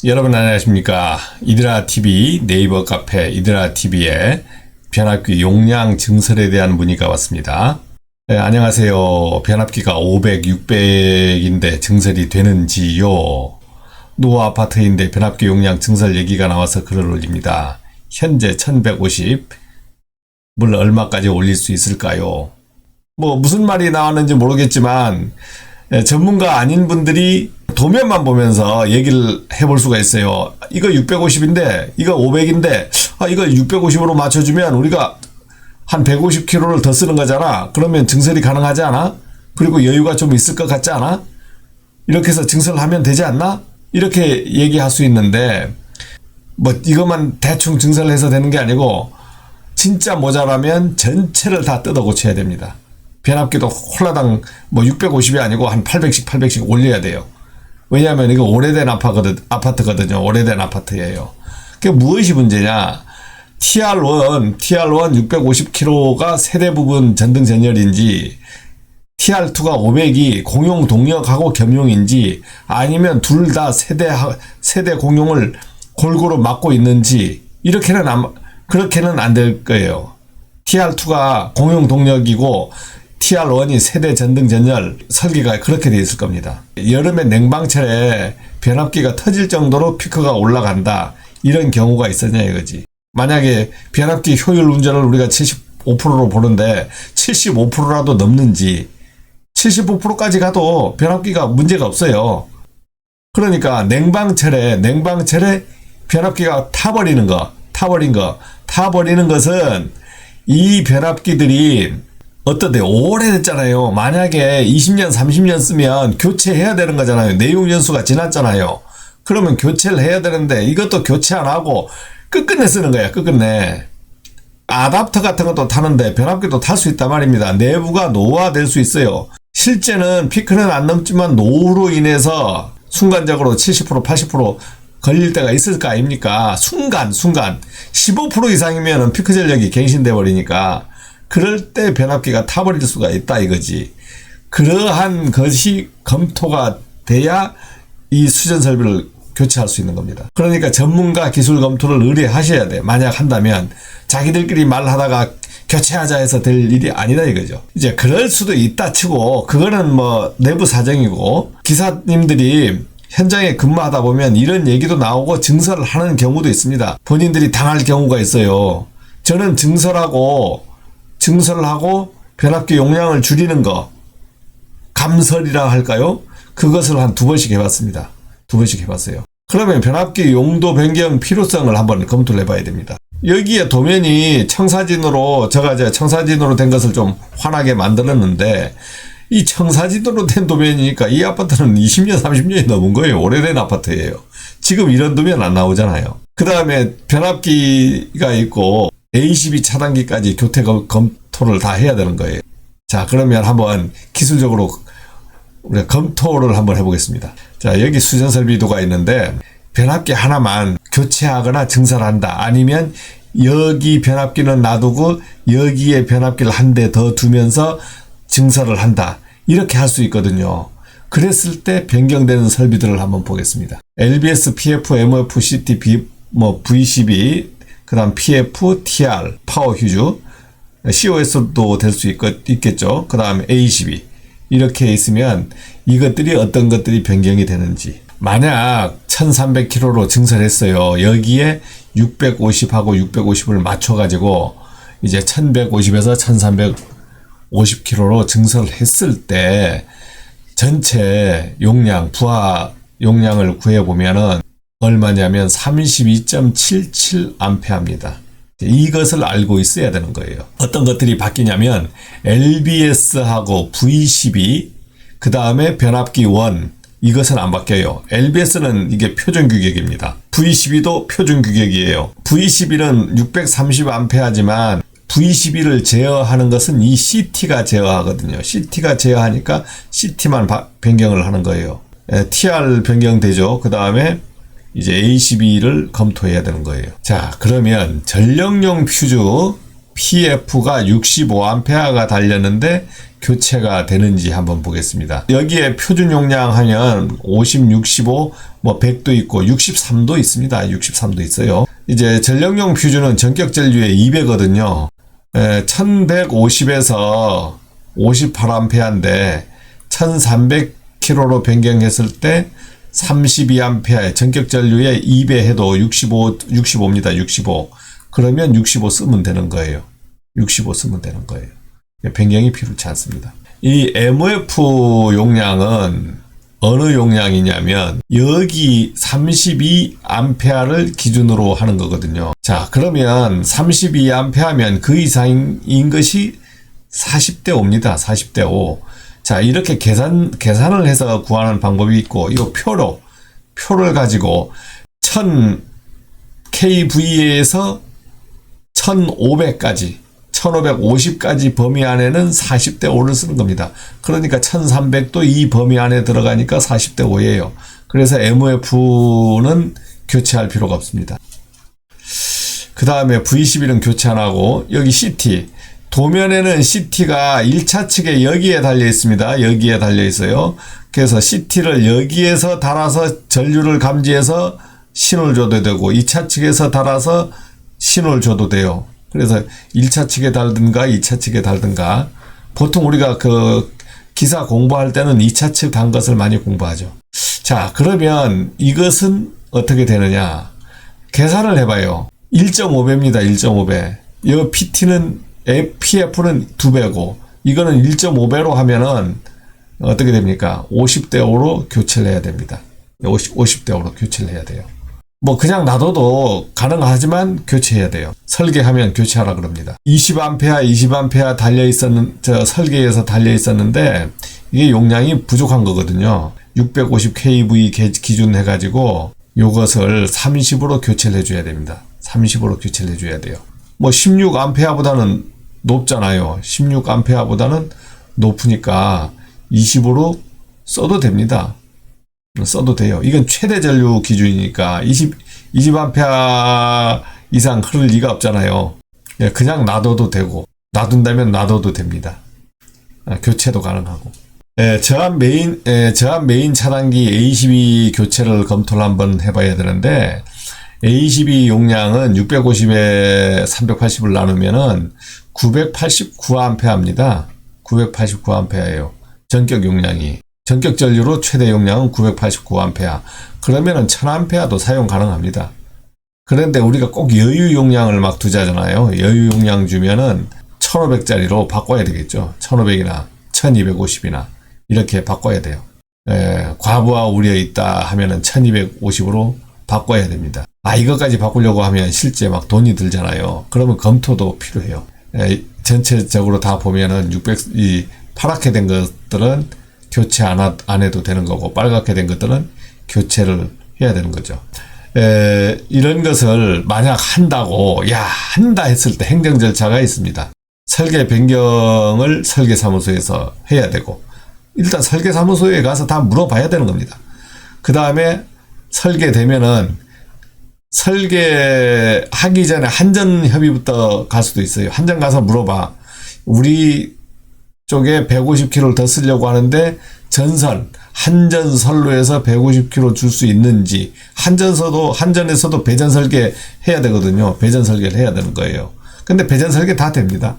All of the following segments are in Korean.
여러분 안녕하십니까. 이드라TV 네이버 카페 이드라TV에 변압기 용량 증설에 대한 문의가 왔습니다. 네, 안녕하세요. 변압기가 500, 600인데 증설이 되는지요? 노후 아파트인데 변압기 용량 증설 얘기가 나와서 글을 올립니다. 현재 1150, 물 얼마까지 올릴 수 있을까요? 무슨 말이 나왔는지 모르겠지만 전문가 아닌 분들이 도면만 보면서 얘기를 해볼 수가 있어요. 이거 650인데 이거 500인데 이거 650으로 맞춰주면 우리가 한 150kg를 더 쓰는 거잖아. 그러면 증설이 가능하지 않아? 그리고 여유가 좀 있을 것 같지 않아? 이렇게 해서 증설하면 되지 않나? 이렇게 얘기할 수 있는데 이것만 대충 증설해서 되는 게 아니고 진짜 모자라면 전체를 다 뜯어 고쳐야 됩니다. 변압기도 홀라당 650이 아니고 한 800씩 올려야 돼요. 왜냐하면 이거 오래된 아파트거든요. 오래된 아파트예요. 그게 무엇이 문제냐? TR1 650kg가 세대 부분 전등 전열인지 TR2가 500이 공용 동력하고 겸용인지 아니면 둘 다 세대 공용을 골고루 맡고 있는지 그렇게는 안 될 거예요. TR2가 공용 동력이고 TR1이 세대 전등 전열 설계가 그렇게 되어 있을 겁니다. 여름에 냉방철에 변압기가 터질 정도로 피크가 올라간다. 이런 경우가 있었냐 이거지. 만약에 변압기 효율 운전을 우리가 75%로 보는데 75%라도 넘는지 75%까지 가도 변압기가 문제가 없어요. 그러니까 냉방철에 변압기가 타버리는 것은 이 변압기들이 어떠대요? 오래됐잖아요. 만약에 20년, 30년 쓰면 교체해야 되는 거잖아요. 내용 연수가 지났잖아요. 그러면 교체를 해야 되는데 이것도 교체 안 하고 끝끝내 쓰는 거야. 끝끝내. 아답터 같은 것도 타는데 변압기도 탈 수 있단 말입니다. 내부가 노후화될 수 있어요. 실제는 피크는 안 넘지만 노후로 인해서 순간적으로 70%, 80% 걸릴 때가 있을 거 아닙니까? 순간 15% 이상이면 피크 전력이 갱신돼 버리니까 그럴 때 변압기가 타버릴 수가 있다 이거지. 그러한 것이 검토가 돼야 이 수전 설비를 교체할 수 있는 겁니다. 그러니까 전문가 기술 검토를 의뢰하셔야 돼. 만약 한다면 자기들끼리 말하다가 교체하자 해서 될 일이 아니다 이거죠. 이제 그럴 수도 있다 치고 그거는 내부 사정이고 기사님들이 현장에 근무하다 보면 이런 얘기도 나오고 증설을 하는 경우도 있습니다. 본인들이 당할 경우가 있어요. 저는 증설을 하고 변압기 용량을 줄이는 거 감설이라 할까요? 그것을 한 2번씩 해봤습니다. 2번씩 해봤어요. 그러면 변압기 용도 변경 필요성을 한번 검토를 해봐야 됩니다. 여기에 도면이 청사진으로 제가 청사진으로 된 것을 좀 환하게 만들었는데 이 청사진으로 된 도면이니까 이 아파트는 20년 30년이 넘은 거예요. 오래된 아파트예요. 지금 이런 도면 안 나오잖아요. 그 다음에 변압기가 있고 A12 차단기까지 교체 검토를 다 해야 되는 거예요. 자, 그러면 한번 기술적으로 우리가 검토를 한번 해보겠습니다. 자, 여기 수전 설비도가 있는데 변압기 하나만 교체하거나 증설한다. 아니면 여기 변압기는 놔두고 여기에 변압기를 한 대 더 두면서 증설을 한다. 이렇게 할 수 있거든요. 그랬을 때 변경되는 설비들을 한번 보겠습니다. LBS, PF, MF, CT, V12, 그 다음 PF, TR, 파워 휴즈, COS도 될 수 있겠죠. 그 다음 A12. 이렇게 있으면 이것들이 어떤 것들이 변경이 되는지. 만약 1300kg로 증설했어요. 여기에 650하고 650을 맞춰가지고 이제 1150에서 1350kg로 증설했을 때 전체 용량, 부하 용량을 구해보면은 얼마냐면 32.77A입니다. 이것을 알고 있어야 되는 거예요. 어떤 것들이 바뀌냐면 LBS하고 V12, 그 다음에 변압기 1, 이것은 안 바뀌어요. LBS는 이게 표준 규격입니다. V12도 표준 규격이에요. V12는 630A지만 V12를 제어하는 것은 이 CT가 제어하거든요. CT가 제어하니까 CT만 변경을 하는 거예요. TR 변경되죠. 그 다음에 이제 A12를 검토해야 되는 거예요. 자, 그러면 전력용 퓨즈 PF가 65A가 달렸는데 교체가 되는지 한번 보겠습니다. 여기에 표준 용량 하면 50, 65, 뭐 100도 있고 63도 있습니다. 63도 있어요. 이제 전력용 퓨즈는 전격 전류에 200거든요. 1150에서 58A인데 1300kH로 변경했을 때 32A 전격 전류에 2배 해도 65입니다. 65. 그러면 65 쓰면 되는 거예요. 65 쓰면 되는 거예요. 변경이 필요치 않습니다. 이 MOF 용량은 어느 용량이냐면 여기 32A를 기준으로 하는 거거든요. 자, 그러면 32A면 그 이상인 것이 40대 5입니다. 40대 5. 자, 이렇게 계산을 해서 구하는 방법이 있고, 이거 표를 가지고 1000kV에서 1500까지 1550까지 범위 안에는 40대 5를 쓰는 겁니다. 그러니까 1300도 이 범위 안에 들어가니까 40대 5예요. 그래서 MOF는 교체할 필요가 없습니다. 그 다음에 V11은 교체 안 하고, 여기 CT. 도면에는 CT가 1차 측에 여기에 달려 있습니다. 여기에 달려 있어요. 그래서 CT를 여기에서 달아서 전류를 감지해서 신호를 줘도 되고, 2차 측에서 달아서 신호를 줘도 돼요. 그래서 1차 측에 달든가 2차 측에 달든가. 보통 우리가 그 기사 공부할 때는 2차 측 단 것을 많이 공부하죠. 자, 그러면 이것은 어떻게 되느냐. 계산을 해봐요. 1.5배입니다. 1.5배. 이 PT는 PF는 2배고, 이거는 1.5배로 하면은 어떻게 됩니까? 50대 5로 교체를 해야 됩니다. 50대 5로 교체를 해야 돼요. 뭐 그냥 놔둬도 가능하지만 교체해야 돼요. 설계하면 교체하라 그럽니다. 20A 설계에서 달려 있었는데 이게 용량이 부족한 거거든요. 650kV 기준 해가지고 요것을 30으로 교체를 해줘야 됩니다. 30으로 교체를 해줘야 돼요. 뭐 16A보다는 높잖아요. 16A보다는 높으니까 20으로 써도 됩니다. 써도 돼요. 이건 최대 전류 기준이니까 20A 이상 흐를 리가 없잖아요. 그냥 놔둬도 되고, 놔둔다면 놔둬도 됩니다. 교체도 가능하고. 저압 메인 차단기 A12 교체를 검토를 한번 해봐야 되는데, A12 용량은 650에 380을 나누면은 989A입니다. 989A예요. 전격 용량이. 전격 전류로 최대 용량은 989A. 그러면은 1000A도 사용 가능합니다. 그런데 우리가 꼭 여유 용량을 막 두자잖아요. 여유 용량 주면은 1500짜리로 바꿔야 되겠죠. 1500이나 1250이나 이렇게 바꿔야 돼요. 과부하 우려 있다 하면은 1250으로 바꿔야 됩니다. 이것까지 바꾸려고 하면 실제 막 돈이 들잖아요. 그러면 검토도 필요해요. 전체적으로 다 보면은 이 파랗게 된 것들은 교체 안 해도 되는 거고, 빨갛게 된 것들은 교체를 해야 되는 거죠. 이런 것을 만약 한다 했을 때 행정 절차가 있습니다. 설계 변경을 설계사무소에서 해야 되고, 일단 설계사무소에 가서 다 물어봐야 되는 겁니다. 그 다음에 설계되면은 설계하기 전에 한전협의부터 갈 수도 있어요. 한전 가서 물어봐. 우리 쪽에 150kg를 더 쓰려고 하는데 한전선로에서 150kg 줄 수 있는지, 한전에서도 배전 설계 해야 되거든요. 배전 설계를 해야 되는 거예요. 근데 배전 설계 다 됩니다.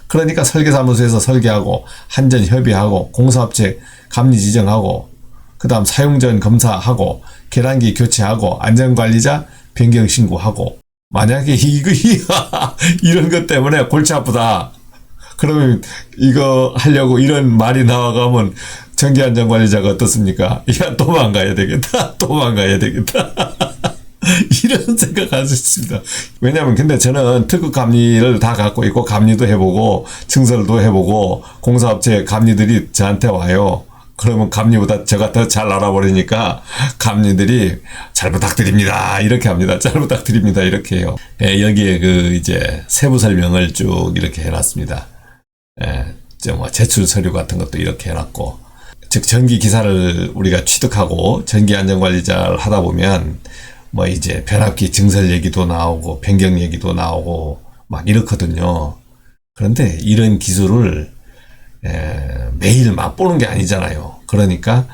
그러니까 설계사무소에서 설계하고, 한전 협의하고, 공사업체 감리 지정하고, 그 다음 사용전 검사하고, 계량기 교체하고, 안전관리자 변경 신고하고, 만약에 이런 것 때문에 골치 아프다. 그러면 이거 하려고 이런 말이 나와가면 전기안전관리자가 어떻습니까? 야, 도망가야 되겠다. 이런 생각할 수 있습니다. 왜냐하면 근데 저는 특급 감리를 다 갖고 있고, 감리도 해보고 증설도 해보고, 공사업체 감리들이 저한테 와요. 그러면 감리보다 제가 더 잘 알아버리니까 감리들이 잘 부탁드립니다 이렇게 합니다. 잘 부탁드립니다 이렇게 해요. 여기에 이제 세부 설명을 쭉 이렇게 해놨습니다. 뭐 제출 서류 같은 것도 이렇게 해놨고, 즉 전기 기사를 우리가 취득하고 전기 안전관리자를 하다 보면 뭐 이제 변압기 증설 얘기도 나오고 변경 얘기도 나오고 막 이렇거든요. 그런데 이런 기술을 매일 맛보는 게 아니잖아요. 그러니까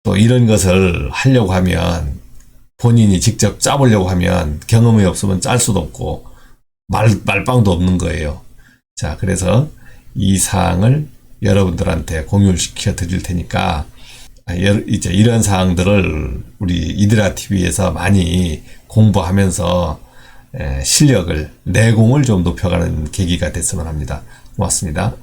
또 이런 것을 하려고 하면 본인이 직접 짜보려고 하면 경험이 없으면 짤 수도 없고 말방도 없는 거예요. 자, 그래서 이 사항을 여러분들한테 공유를 시켜 드릴 테니까 이제 이런 사항들을 우리 이드라 TV에서 많이 공부하면서 실력을, 내공을 좀 높여가는 계기가 됐으면 합니다. 고맙습니다.